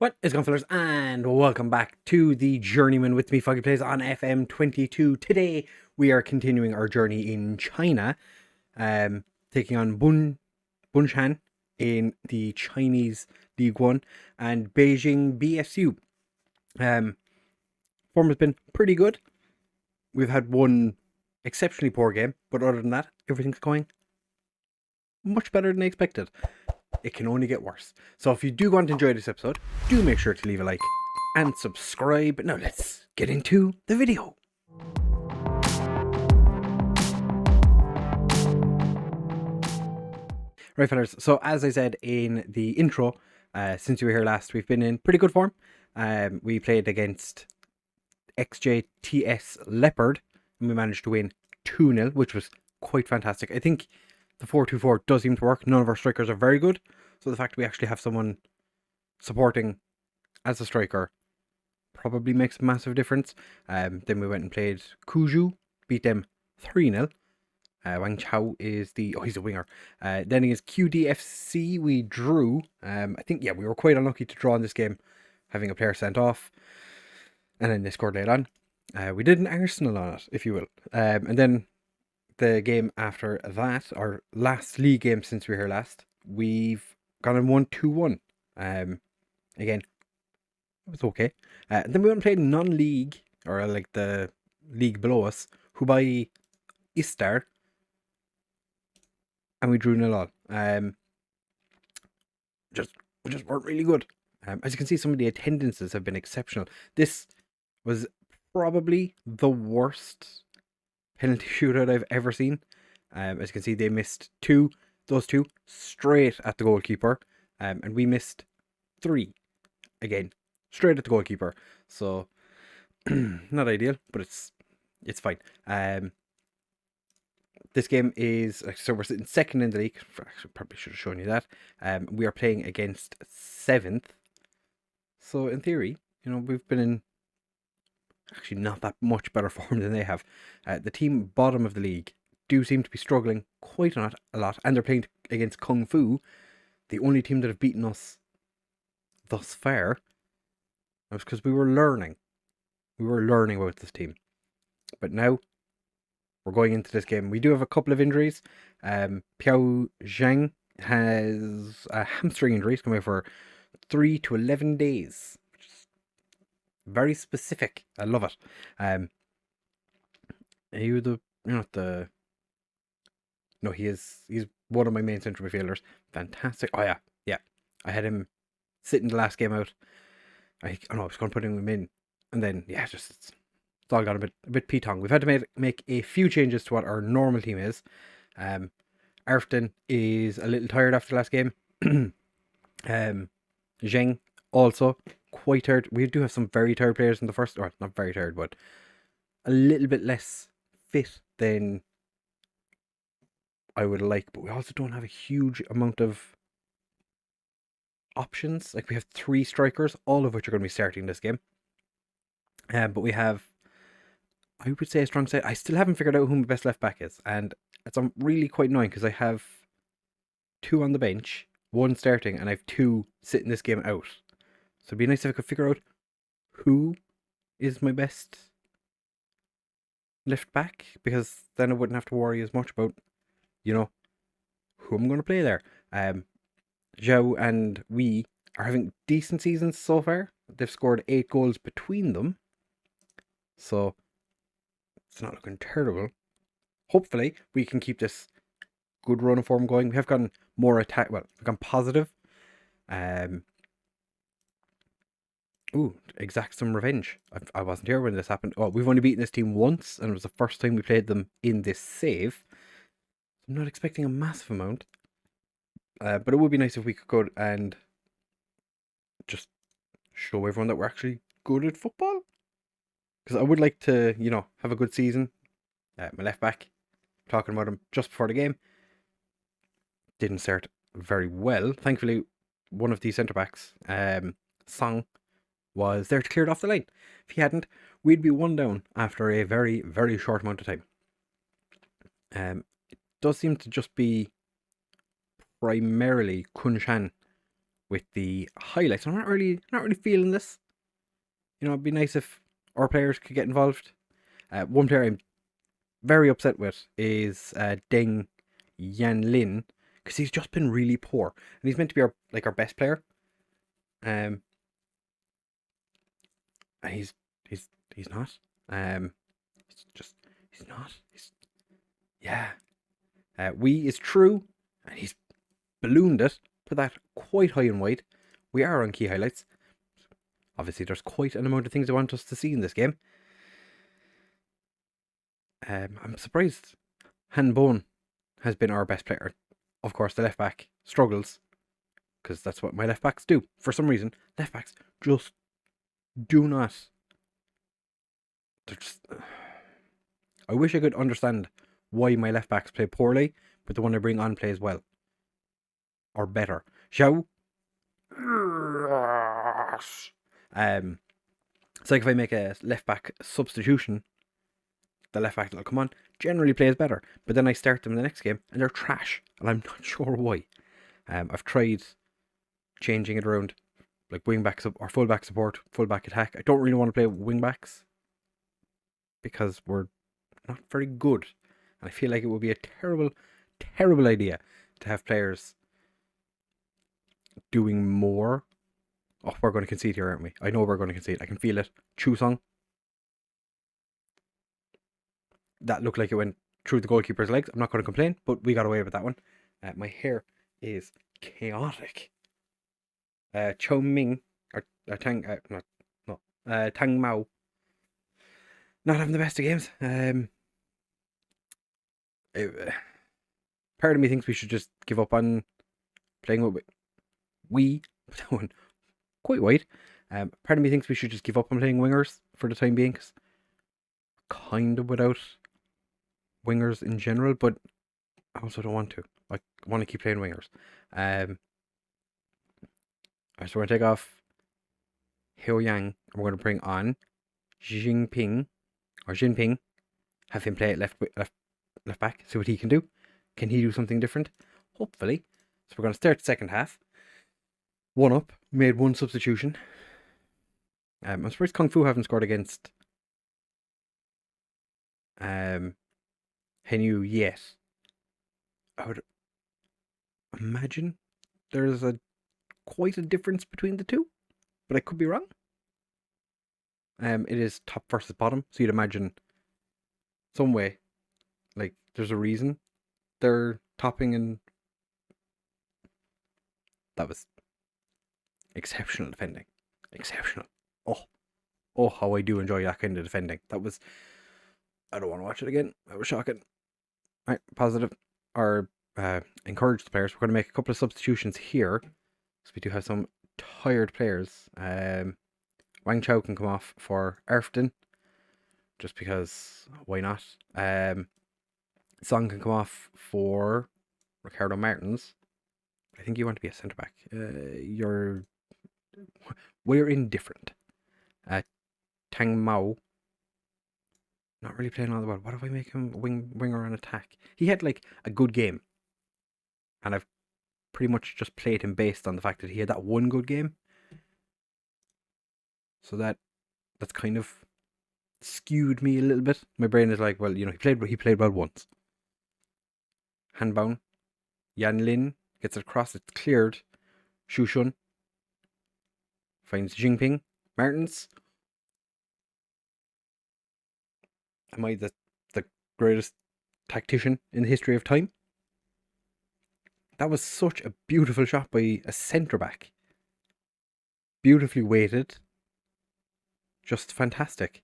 What is going on, fellas, and welcome back to the Journeyman with me, FoggyPlays on FM22. Today we are continuing our journey in China, taking on Bunshan in the Chinese League One and Beijing BSU. Form has been pretty good. We've had one exceptionally poor game, but other than that, everything's going much better than I expected. It can only get worse. So if you do want to enjoy this episode, do make sure to leave a like and subscribe. Now let's get into the video. Right, fellas, so as I said in the intro, since you were here last, we've been in pretty good form. We played against XJTS Leopard and we managed to win 2-0, which was quite fantastic. I think the 4-2-4 does seem to work. None of our strikers are very good, so the fact we actually have someone supporting as a striker probably makes a massive difference. Then we went and played Curzon, beat them 3-0. Wang Chao is he's a winger. Then against QDFC we drew. I think, we were quite unlucky to draw in this game, having a player sent off. And then they scored late on. We did an Arsenal on it, if you will. And then the game after that, our last league game since we were here last, we've gone and won 2-1. Again, it was okay. Then we went and played non-league, or like the league below us, Hubei Istar, and we drew 0-0. We just weren't really good. As you can see, some of the attendances have been exceptional. This was probably the worst penalty shootout I've ever seen. As you can see, they missed those two straight at the goalkeeper, and we missed 3 again straight at the goalkeeper. So not ideal, but it's fine. This game is, so we're sitting second in the league. Actually, probably should have shown you that. We are playing against 7th. So in theory, we've been in actually not that much better form than they have. The team bottom of the league do seem to be struggling quite a lot, and they're playing against Kung Fu, the only team that have beaten us thus far. That was because we were learning. We were learning about this team. But now we're going into this game. We do have a couple of injuries. Piao Zhang has a hamstring injury. He's coming for 3 to 11 days. Which is very specific. I love it. He's one of my main central midfielders. Fantastic. Oh yeah. I had him sitting the last game out. I was going to put him in, and then it's all got a bit petong. We've had to make a few changes to what our normal team is. Ashton is a little tired after the last game. Zheng also quite tired. We do have some very tired players in the first, or not very tired, but a little bit less fit than I would like. But we also don't have a huge amount of options. Like, we have 3 strikers, all of which are going to be starting this game. But we have, I would say, a strong side. I still haven't figured out who my best left back is, and it's really quite annoying because I have 2 on the bench, 1 starting, and I have 2 sitting this game out. So it'd be nice if I could figure out who is my best left back, because then I wouldn't have to worry as much about, who I'm going to play there. Zhao and Wei are having decent seasons so far. They've scored 8 goals between them. So it's not looking terrible. Hopefully we can keep this good run of form going. We have gotten more attack. Well, we've gone positive. Exact some revenge. I wasn't here when this happened. Oh, we've only beaten this team once, and it was the first time we played them in this save. I'm not expecting a massive amount. But it would be nice if we could go and just show everyone that we're actually good at football. Because I would like to, have a good season. My left back, talking about him just before the game, didn't start very well. Thankfully, one of the centre backs, Song, was there to clear it off the line. If he hadn't, we'd be 1 down after a very, very short amount of time. It does seem to just be primarily Kunshan with the highlights. I'm not really feeling this. You know, it'd be nice if our players could get involved. One player I'm very upset with is Deng Yanlin, because he's just been really poor, and he's meant to be our best player. And he's not. He's not. Yeah. We is true, and he's ballooned it, put that quite high and wide. We are on key highlights. Obviously, there's quite an amount of things I want us to see in this game. I'm surprised Hanbone has been our best player. Of course, the left back struggles, because that's what my left backs do. For some reason, left backs just do not. They're just. I wish I could understand why my left backs play poorly, but the one I bring on plays well. Or better. Xiao. It's like if I make a left back substitution, the left back that'll come on generally plays better. But then I start them in the next game and they're trash. And I'm not sure why. I've tried changing it around, like wing back or full back support, full back attack. I don't really want to play wing backs because we're not very good. And I feel like it would be a terrible, terrible idea to have players doing more. Oh, we're going to concede here, aren't we? I know we're going to concede. I can feel it. Curzon. That looked like it went through the goalkeeper's legs. I'm not going to complain, but we got away with that one. My hair is chaotic. Chou Ming, or Tang Mao, not having the best of games. Part of me thinks we should just give up on playing with quite wide. Part of me thinks we should just give up on playing wingers for the time being, because kind of without wingers in general, but I also don't want to. I want to keep playing wingers. So we're going to take off Heo Yang, and we're going to bring on Jinping, have him play at left back, see what he can do. Can he do something different? Hopefully. So we're going to start the second half. 1 up, made 1 substitution. I'm surprised Kung Fu haven't scored against Henu yet. I would imagine there's quite a difference between the two, but I could be wrong. It is top versus bottom, so you'd imagine some way, like there's a reason they're topping, and that was exceptional defending. Exceptional. Oh, how I do enjoy that kind of defending. That was. I don't want to watch it again. That was shocking. Right, positive or encourage the players. We're going to make a couple of substitutions here, because we do have some tired players. Wang Chao can come off for Ashton, just because why not? Song can come off for Ricardo Martins. I think you want to be a centre back. We're indifferent. Tang Mao, not really playing all the well. What if I make him winger on attack? He had like a good game, and I've pretty much just played him based on the fact that he had that one good game. So that's kind of skewed me a little bit. My brain is like, well, you know, he played well once. Hanbao, Yan Lin gets it across, it's cleared. Shushun finds Jinping. Martins. Am I the greatest tactician in the history of time? That was such a beautiful shot by a centre back. Beautifully weighted. Just fantastic.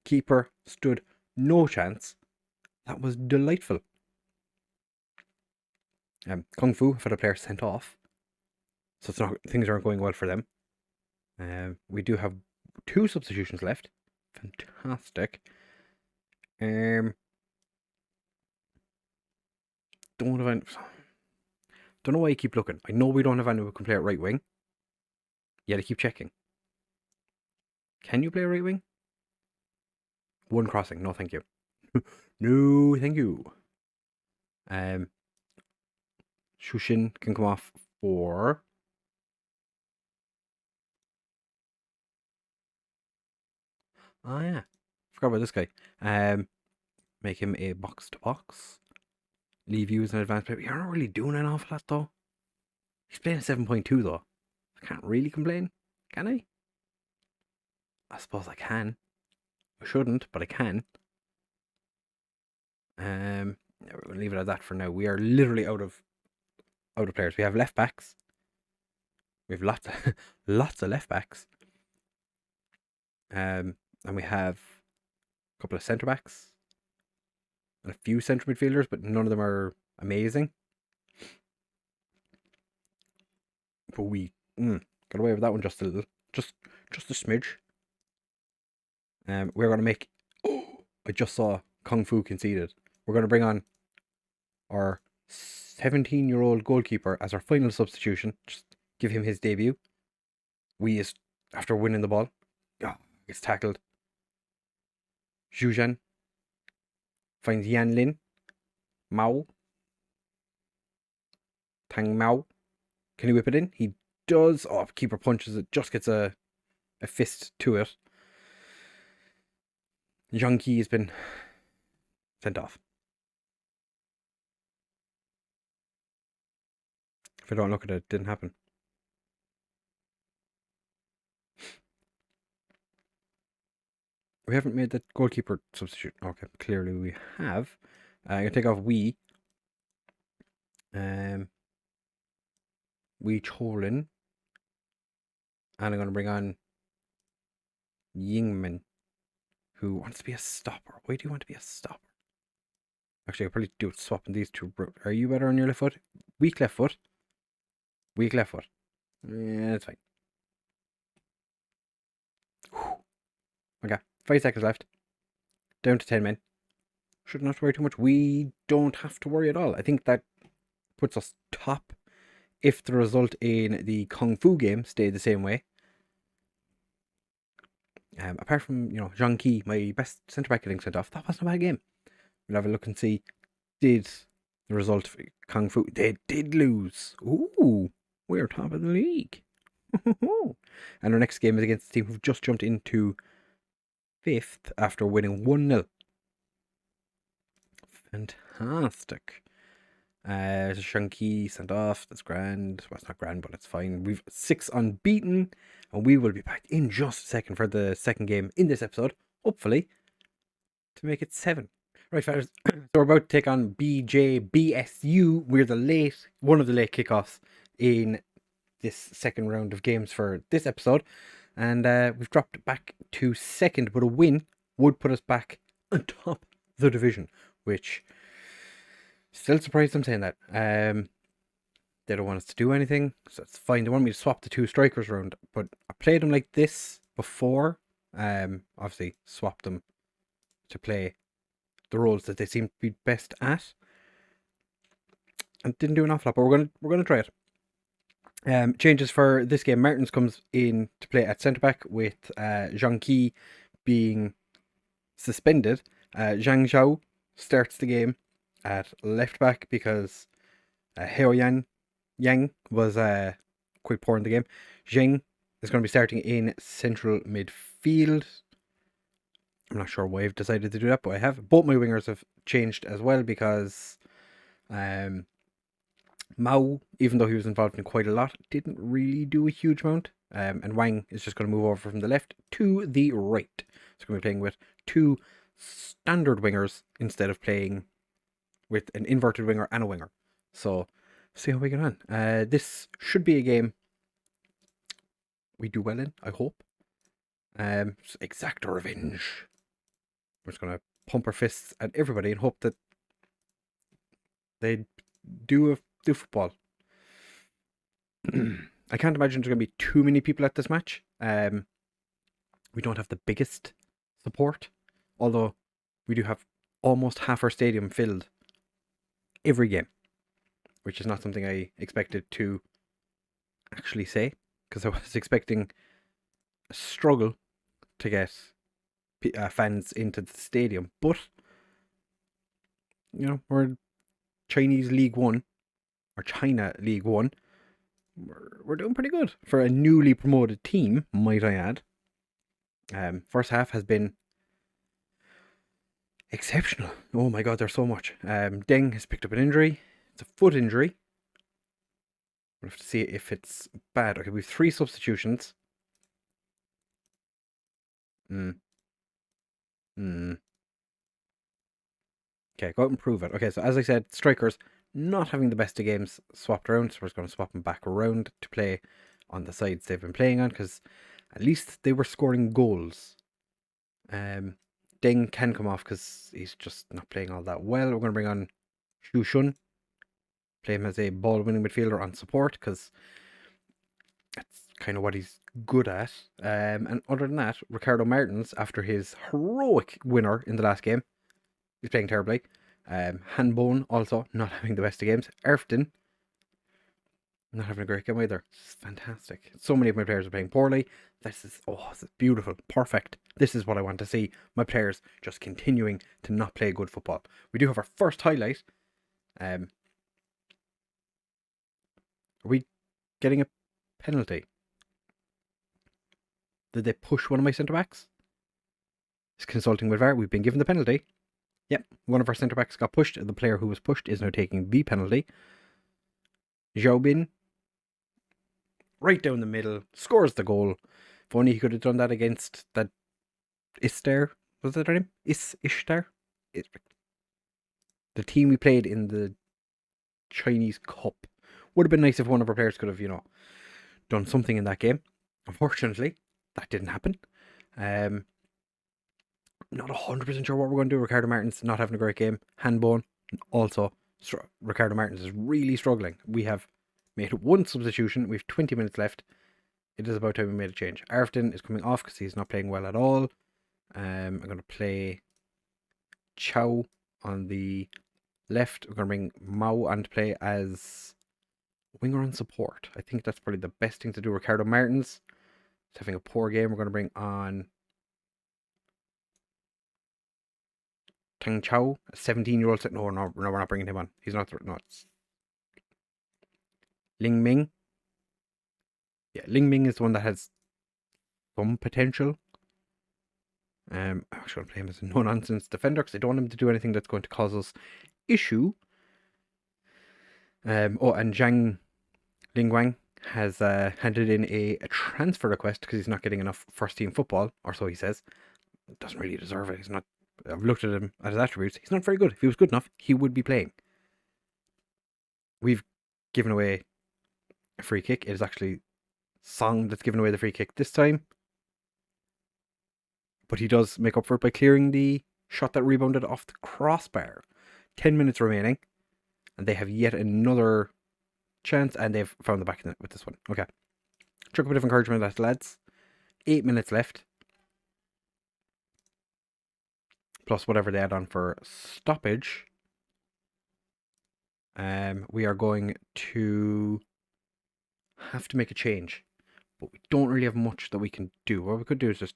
Keeper stood no chance. That was delightful. Kung Fu have had a player sent off, so things aren't going well for them. We do have 2 substitutions left. Fantastic. Don't know why I keep looking. I know we don't have anyone who can play at right wing. Yet I keep checking. Can you play right wing? 1 crossing. No, thank you. No, thank you. Shushin can come off for Oh yeah, forgot about this guy. Make him a box to box. Leave you as an advanced player. You're not really doing an awful lot though. He's playing a 7.2 though. I can't really complain, can I? I suppose I can. I shouldn't, but I can. Yeah, we're gonna leave it at that for now. We are literally out of players. We have left backs. We have lots of left backs. And we have a couple of centre backs and a few centre midfielders, but none of them are amazing. But we got away with that one just a little, just a smidge. We're gonna make. Oh, I just saw Kung Fu conceded. We're gonna bring on our 17-year-old goalkeeper as our final substitution. Just give him his debut. After winning the ball. Oh, gets tackled. Zhujian finds Yan Lin. Mao. Tang Mao. Can he whip it in? He does. Oh, keeper punches it. Just gets a fist to it. Zhang Qi has been sent off. If I don't look at it, it didn't happen. We haven't made that goalkeeper substitute. Okay, clearly we have. I'm going to take off Wee. Wee Cholin. And I'm going to bring on Yingman, who wants to be a stopper. Why do you want to be a stopper? Actually, I'll probably do it swapping these two. Are you better on your left foot? Weak left foot. Weak left foot. Yeah, that's fine. Whew. Okay, 5 seconds left. Down to 10 men. Shouldn't have to worry too much. We don't have to worry at all. I think that puts us top if the result in the Kung Fu game stayed the same way. Apart from, Zhang Qi, my best centre-back getting sent off, that wasn't a bad game. We'll have a look and see, did the result of Kung Fu, they did lose. Ooh, we're top of the league. And our next game is against the team who've just jumped into 5th after winning 1-0. Fantastic. Shanky sent off. That's grand. Well, it's not grand, but it's fine. We've 6 unbeaten, and we will be back in just a second for the second game in this episode, hopefully, to make it 7. Right, fellas. So we're about to take on BJBSU. We're one of the late kickoffs in this second round of games for this episode, and we've dropped back to 2nd, but a win would put us back on top of the division, which still surprised I'm saying that. They don't want us to do anything, so it's fine. They want me to swap the 2 strikers around, but I played them like this before. Obviously swapped them to play the roles that they seem to be best at, and didn't do an awful lot, but we're gonna try it. Changes for this game. Martins comes in to play at centre back with Zhang Qi being suspended. Zhang Zhao starts the game at left back because Heo Yang was quite poor in the game. Zheng is going to be starting in central midfield. I'm not sure why I've decided to do that, but I have. Both my wingers have changed as well because Mao, even though he was involved in quite a lot, didn't really do a huge amount. And Wang is just going to move over from the left to the right. So we're going to be playing with 2 standard wingers instead of playing with an inverted winger and a winger. So, see how we get on. This should be a game we do well in, I hope. Exact revenge. We're just going to pump our fists at everybody and hope that they do football. I can't imagine there's going to be too many people at this match. We don't have the biggest support, although we do have almost half our stadium filled every game, which is not something I expected to actually say, because I was expecting a struggle to get fans into the stadium. But we're Chinese League 1 or China League 1. We're doing pretty good for a newly promoted team, might I add. First half has been exceptional. Oh my god, there's so much. Deng has picked up an injury. It's a foot injury. We'll have to see if it's bad. Okay, we have 3 substitutions. Okay, go out and prove it. Okay, so as I said, strikers not having the best of games swapped around, so we're just going to swap them back around to play on the sides they've been playing on, because at least they were scoring goals. Deng can come off because he's just not playing all that well. We're going to bring on Shun, play him as a ball-winning midfielder on support, because that's kind of what he's good at. And other than that, Ricardo Martins, after his heroic winner in the last game, he's playing terribly. Hanbone also not having the best of games. Erfton not having a great game either. It's fantastic. So many of my players are playing poorly. This is beautiful, perfect. This is what I want to see. My players just continuing to not play good football. We do have our first highlight. Are we getting a penalty? Did they push one of my centre backs? It's consulting with VAR. We've been given the penalty. Yep, one of our centre backs got pushed. The player who was pushed is now taking the penalty. Xiaobin, right down the middle, scores the goal. If only he could have done that against that Istar. Was that their name? Ishtar? The team we played in the Chinese Cup. Would have been nice if one of our players could have, done something in that game. Unfortunately, that didn't happen. Not 100% sure what we're going to do. Ricardo Martins not having a great game. Handbone also. Ricardo Martins is really struggling. We have made 1 substitution. We have 20 minutes left. It is about time we made a change. Arfton is coming off because he's not playing well at all. I'm going to play Chow on the left. We're going to bring Mao on to play as winger on support. I think that's probably the best thing to do. Ricardo Martins is having a poor game. We're going to bring on Tang Chow, a 17-year-old. No, we're not bringing him on. He's not. No, it's Ling Ming. Yeah, Ling Ming is the one that has some potential. I'm actually going to play him as a no-nonsense defender because I don't want him to do anything that's going to cause us issue. And Zhang Lingguang has handed in a transfer request because he's not getting enough first-team football, or so he says. Doesn't really deserve it. He's not. I've looked at him at his attributes. He's not very good. If he was good enough, he would be playing. We've given away a free kick. It is actually Song that's given away the free kick this time. But he does make up for it by clearing the shot that rebounded off the crossbar. 10 minutes remaining. And they have yet another chance. And they've found the back of it with this one. Okay. Chuck a bit of encouragement at the lads. 8 minutes left. Plus whatever they add on for stoppage. We are going to have to make a change. But we don't really have much that we can do. What we could do is just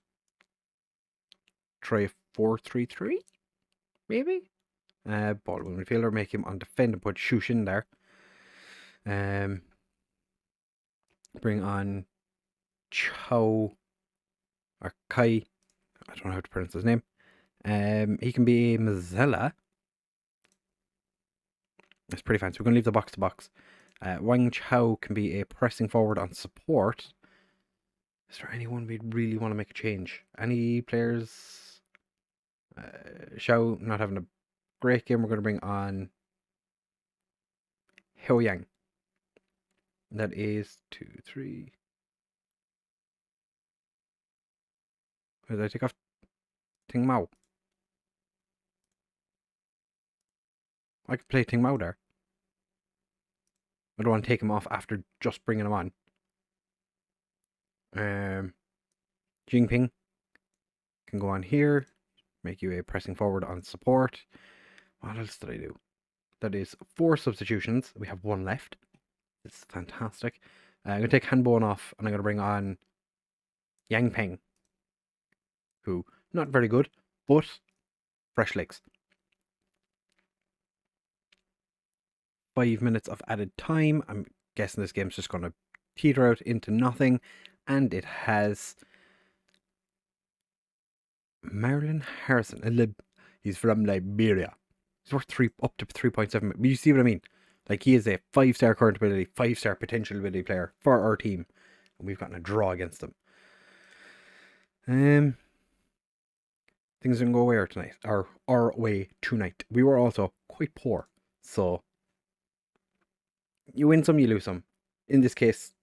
try a 4-3-3, maybe? Ball with midfielder, make him on defend and put Shush in there. Bring on Chow or Kai. I don't know how to pronounce his name. He can be a Mazzella. That's pretty fancy. We're going to leave the box to box. Wang Chow can be a pressing forward on support. Is there anyone we'd really want to make a change? Any players? Xiao not having a great game. We're going to bring on Heo Yang. That is 2, 3. Did I take off Ting Mao? I could play Ting Mao there. I don't want to take him off after just bringing him on. Jingping can go on here. Make you a pressing forward on support. What else did I do? That is 4 substitutions. We have 1 left. It's fantastic. I'm going to take Hanbone off and I'm going to bring on Yang Peng, who, not very good, but fresh legs. 5 minutes of added time. I'm guessing this game's just going to teeter out into nothing, and it has. Marilyn Harrison. He's from Liberia. He's worth up to 3.7. You see what I mean? Like, he is a 5-star current ability, 5-star potential ability player for our team. And we've gotten a draw against them. Things didn't go away tonight. Our way tonight. We were also quite poor. So, you win some, you lose some. In this case,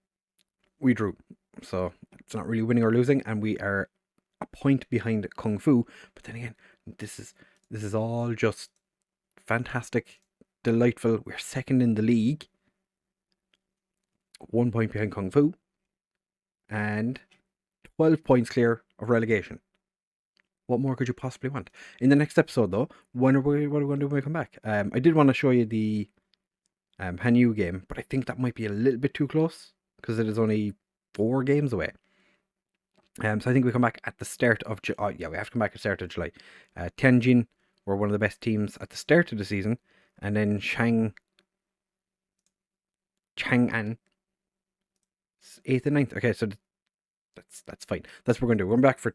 we drew. So, it's not really winning or losing. And we are a point behind Kung Fu. But then again, this is all just fantastic, delightful. We're second in the league. 1 point behind Kung Fu. And 12 points clear of relegation. What more could you possibly want? In the next episode, though, what are we going to do when we come back? I did want to show you the Hanyu game, but I think that might be a little bit too close because it is only 4 games away. So I think we come back at the start of July. Yeah, we have to come back at the start of July. Tianjin were one of the best teams at the start of the season, and then Chang'an 8th and 9th. Okay, so that's fine. That's what we're going to do. We're back for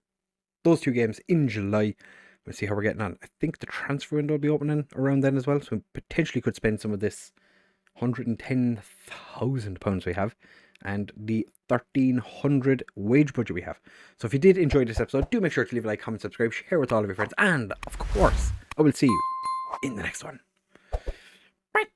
those 2 games in July. We'll see how we're getting on. I think the transfer window will be opening around then as well, so we potentially could spend some of this £110,000 we have and the 1,300 wage budget we have. So if you did enjoy this episode, do make sure to leave a like, comment, subscribe, share with all of your friends, and of course, I will see you in the next one. Bye.